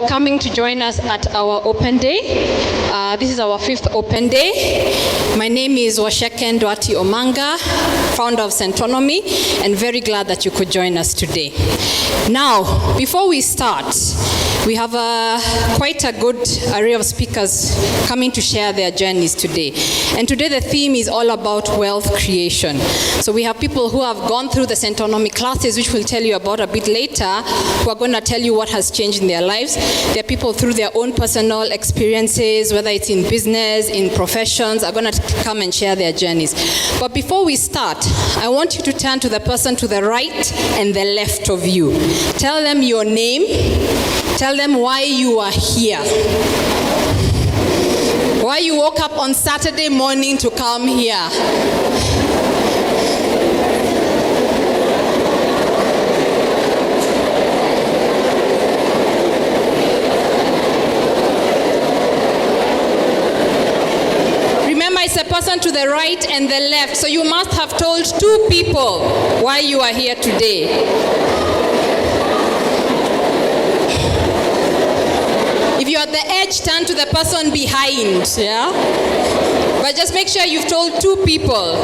Coming to join us at our open day. This is our 5th open day. My name is Waceke Nduati Omanga, founder of Centonomy, and very glad that you could join us today. Now, before we start, we have quite a good array of speakers coming to share their journeys today. And today the theme is all about wealth creation. So we have people who have gone through the Centonomy classes, which we'll tell you about a bit later, who are going to tell you what has changed in their lives. There are people through their own personal experiences, whether it's in business, in professions, are going to come and share their journeys. But before we start, I want you to turn to the person to the right and the left of you. Tell them your name. Tell them why you are here. Why you woke up on Saturday morning to come here. Remember, it's a person to the right and the left, so you must have told 2 people why you are here today. If you're at the edge, turn to the person behind, yeah? But just make sure you've told 2 people.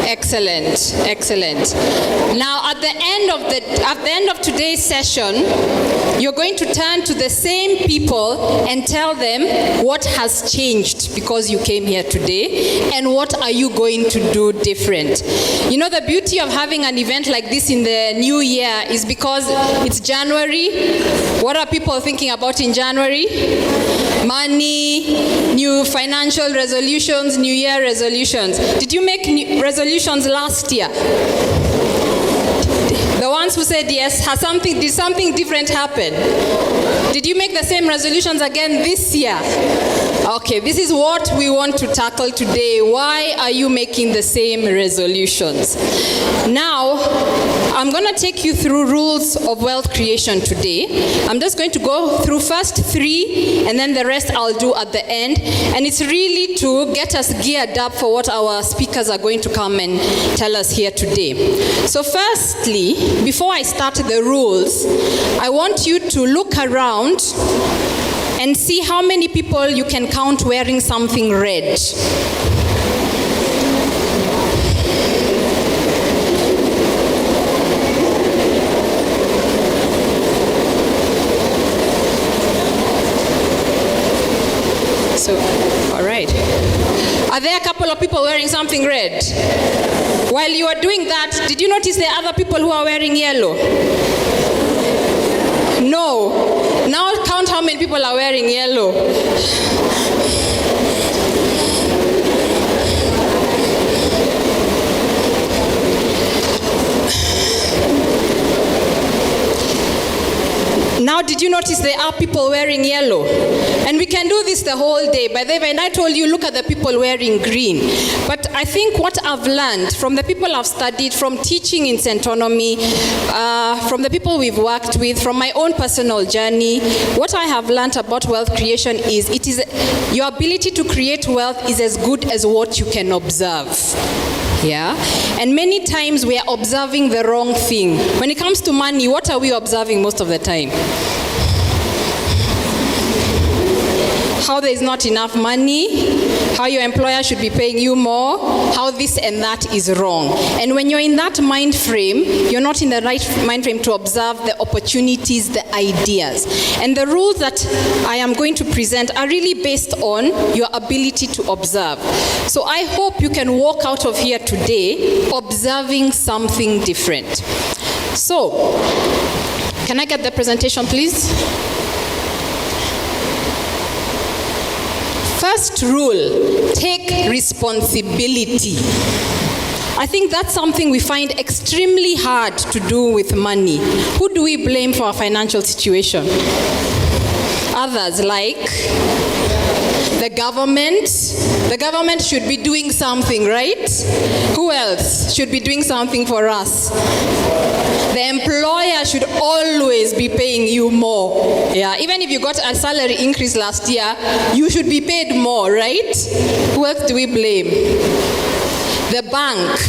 Excellent, excellent. Now, at the end of today's session, you're going to turn to the same people and tell them what has changed because you came here today and what are you going to do different. You know, the beauty of having an event like this in the new year is because it's January. What are people thinking about in January? Money, new financial resolutions, New Year resolutions. Did you make resolutions last year? The ones who said yes, did something different happen? Did you make the same resolutions again this year? Okay, this is what we want to tackle today. Why are you making the same resolutions? Now, I'm going to take you through rules of wealth creation today. I'm just going to go through first 3, and then the rest I'll do at the end. And it's really to get us geared up for what our speakers are going to come and tell us here today. So firstly, before I start the rules, I want you to look around and see how many people you can count wearing something red. So, all right. Are there a couple of people wearing something red? While you are doing that, did you notice there are other people who are wearing yellow? No. Now count how many people are wearing yellow. Now, did you notice there are people wearing yellow? And we can do this the whole day. By the way, and I told you, look at the people wearing green. But I think what I've learned from the people I've studied, from teaching in Centonomy, from the people we've worked with, from my own personal journey, what I have learned about wealth creation is your ability to create wealth is as good as what you can observe. Yeah, and many times we are observing the wrong thing. When it comes to money, what are we observing most of the time? how there is not enough money, how your employer should be paying you more, how this and that is wrong. And when you're in that mind frame, you're not in the right mind frame to observe the opportunities, the ideas. And the rules that I am going to present are really based on your ability to observe. So I hope you can walk out of here today observing something different. So, can I get the presentation, please? First rule, take responsibility. I think that's something we find extremely hard to do with money. Who do we blame for our financial situation? Others, like the government. The government should be doing something, right? Who else should be doing something for us? The employer should always be paying you more. Yeah, even if you got a salary increase last year, you should be paid more, right? Who else do we blame? The bank.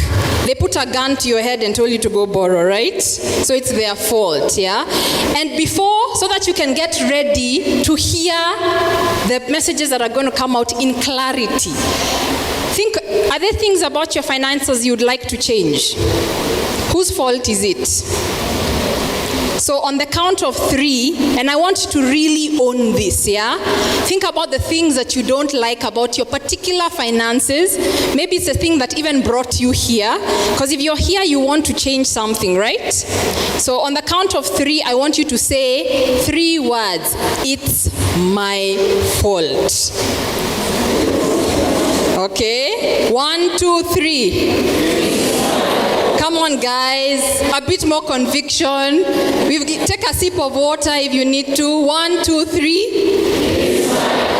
They put a gun to your head and told you to go borrow, right? So it's their fault, yeah? And before, so that you can get ready to hear the messages that are going to come out in clarity, think, are there things about your finances you'd like to change? Whose fault is it? So on the count of 3, and I want you to really own this, yeah? Think about the things that you don't like about your particular finances. Maybe it's a thing that even brought you here. Because if you're here, you want to change something, right? So on the count of 3, I want you to say 3 words. It's my fault. Okay? 1, 2, 3. Come on, guys. A bit more conviction. Take a sip of water if you need to. 1, 2, 3.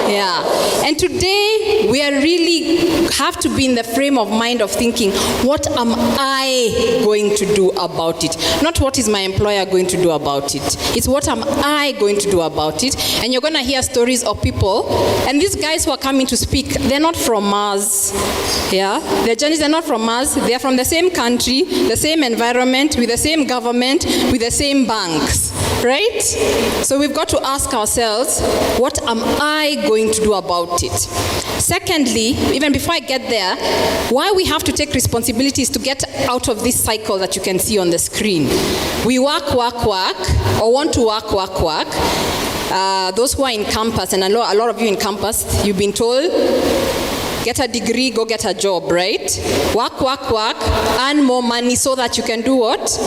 Yeah. And today, we are really have to be in the frame of mind of thinking, what am I going to do about it? Not what is my employer going to do about it. It's what am I going to do about it? And you're going to hear stories of people. And these guys who are coming to speak, they're not from Mars. Yeah? Their journeys are not from Mars. They're from the same country, the same environment, with the same government, with the same banks. Right? So we've got to ask ourselves, what am I going to do about it? Secondly, even before I get there, why we have to take responsibilities to get out of this cycle that you can see on the screen. We work, or want to work. Those who are in campus, and a lot of you in campus, you've been told, get a degree, go get a job, right? Work, earn more money so that you can do what?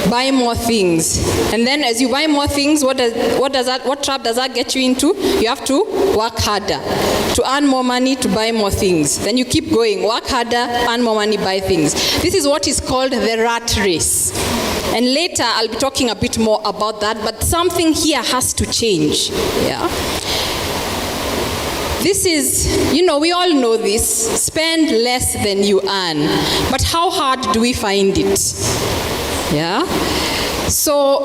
Buy more things. And then as you buy more things, what trap does that get you into? You have to work harder to earn more money, to buy more things. Then you keep going, work harder, earn more money, buy things. This is what is called the rat race. And later I'll be talking a bit more about that, but something here has to change. Yeah. This is, we all know this, spend less than you earn. But how hard do we find it? Yeah? So,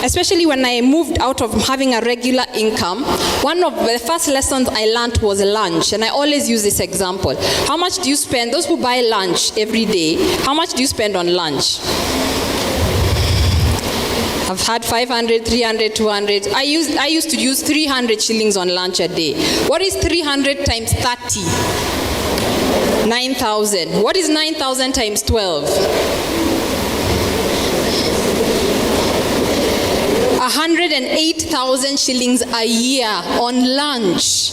especially when I moved out of having a regular income, one of the first lessons I learned was lunch. And I always use this example. How much do you spend, those who buy lunch every day, how much do you spend on lunch? I've had 500, 300, 200. I used to use 300 shillings on lunch a day. What is 300 times 30? 9,000. What is 9,000 times 12? 108,000 shillings a year on lunch.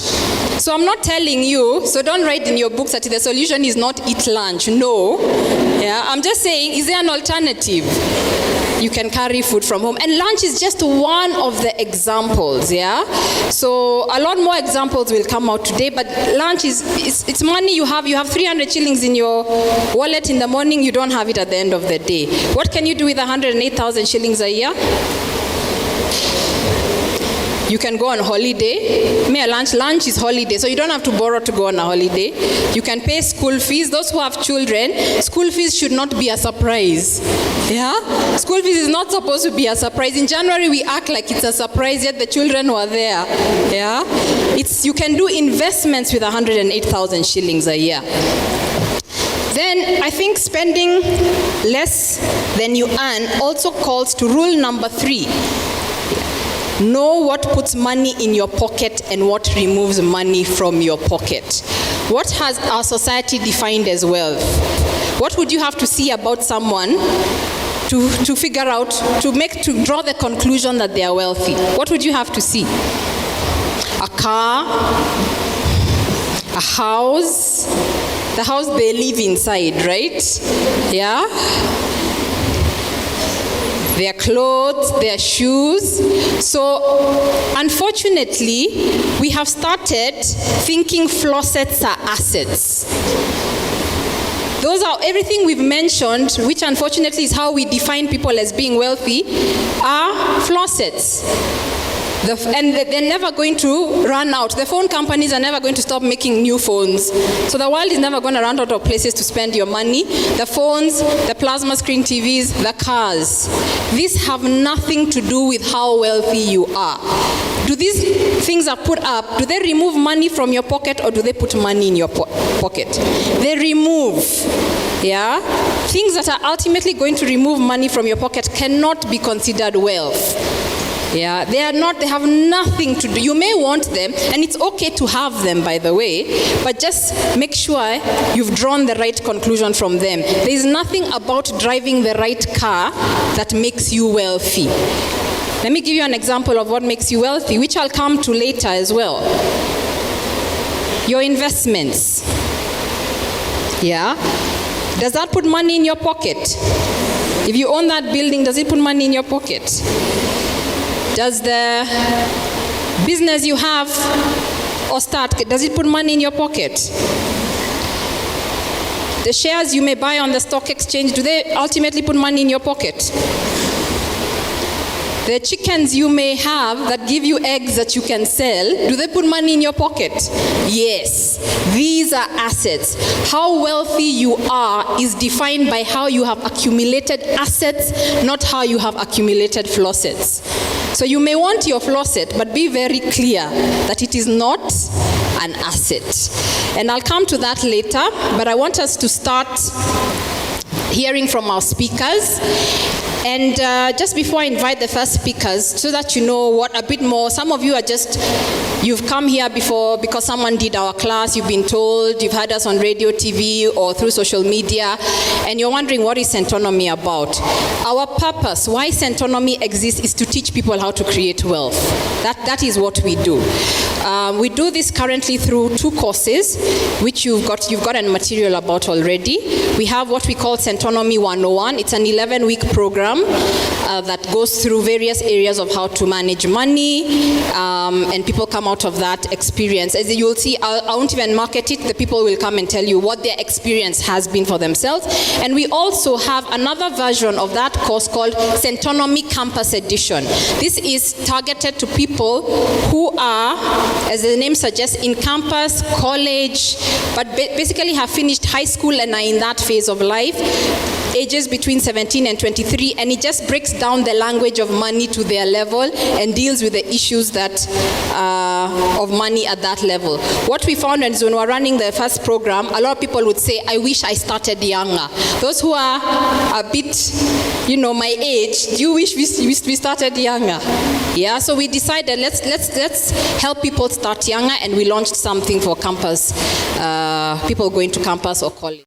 So I'm not telling you, so don't write in your books that the solution is not eat lunch. No. Yeah, I'm just saying, is there an alternative? You can carry food from home. And lunch is just one of the examples, yeah? So a lot more examples will come out today, but lunch it's money you have. You have 300 shillings in your wallet in the morning, you don't have it at the end of the day. What can you do with 108,000 shillings a year? You can go on holiday. Lunch is holiday, so you don't have to borrow to go on a holiday. You can pay school fees. Those who have children, school fees should not be a surprise. Yeah? School fees is not supposed to be a surprise. In January, we act like it's a surprise, yet the children were there. Yeah? You can do investments with 108,000 shillings a year. Then I think spending less than you earn also calls to rule number 3. Know what puts money in your pocket and what removes money from your pocket. What has our society defined as wealth? What would you have to see about someone to figure out, to draw the conclusion that they are wealthy? What would you have to see? A car, a house, the house they live inside, right? Yeah? Their clothes, their shoes. So, unfortunately, we have started thinking flossets are assets. Those are everything we've mentioned, which unfortunately is how we define people as being wealthy, are flossets. And they're never going to run out. The phone companies are never going to stop making new phones. So the world is never going to run out of places to spend your money. The phones, the plasma screen TVs, the cars. These have nothing to do with how wealthy you are. Do these things are put up, do they remove money from your pocket or do they put money in your pocket? They remove. Yeah? Things that are ultimately going to remove money from your pocket cannot be considered wealth. Yeah, they have nothing to do. You may want them, and it's okay to have them, by the way, but just make sure you've drawn the right conclusion from them. There is nothing about driving the right car that makes you wealthy. Let me give you an example of what makes you wealthy, which I'll come to later as well. Your investments. Yeah? Does that put money in your pocket? If you own that building, does it put money in your pocket? Does the business you have or start, does it put money in your pocket? The shares you may buy on the stock exchange, do they ultimately put money in your pocket? The chickens you may have that give you eggs that you can sell, do they put money in your pocket? Yes. These are assets. How wealthy you are is defined by how you have accumulated assets, not how you have accumulated flossets. So you may want your flosset, but be very clear that it is not an asset. And I'll come to that later, but I want us to start hearing from our speakers. And just before I invite the first speakers, so that you know what a bit more, some of you are just, you've come here before because someone did our class, you've been told, you've heard us on radio, TV, or through social media, and you're wondering what is Centonomy about. Our purpose, why Centonomy exists, is to teach people how to create wealth. That is what we do. We do this currently through 2 courses, which you've got a material about already. We have what we call Centonomy 101. It's an 11-week program that goes through various areas of how to manage money, and people come out of that experience. As you'll see, I won't even market it. The people will come and tell you what their experience has been for themselves. And we also have another version of that course called Centonomy Campus Edition. This is targeted to people who are, as the name suggests, in campus, college, but basically have finished high school and are in that phase of life, ages between 17 and 23, and it just breaks down the language of money to their level and deals with the issues that of money at that level. What we found is when we were running the first program, a lot of people would say, I wish I started younger. Those who are a bit, my age, do you wish we started younger? Yeah, so we decided let's help people start younger, and we launched something for campus, people going to campus or college.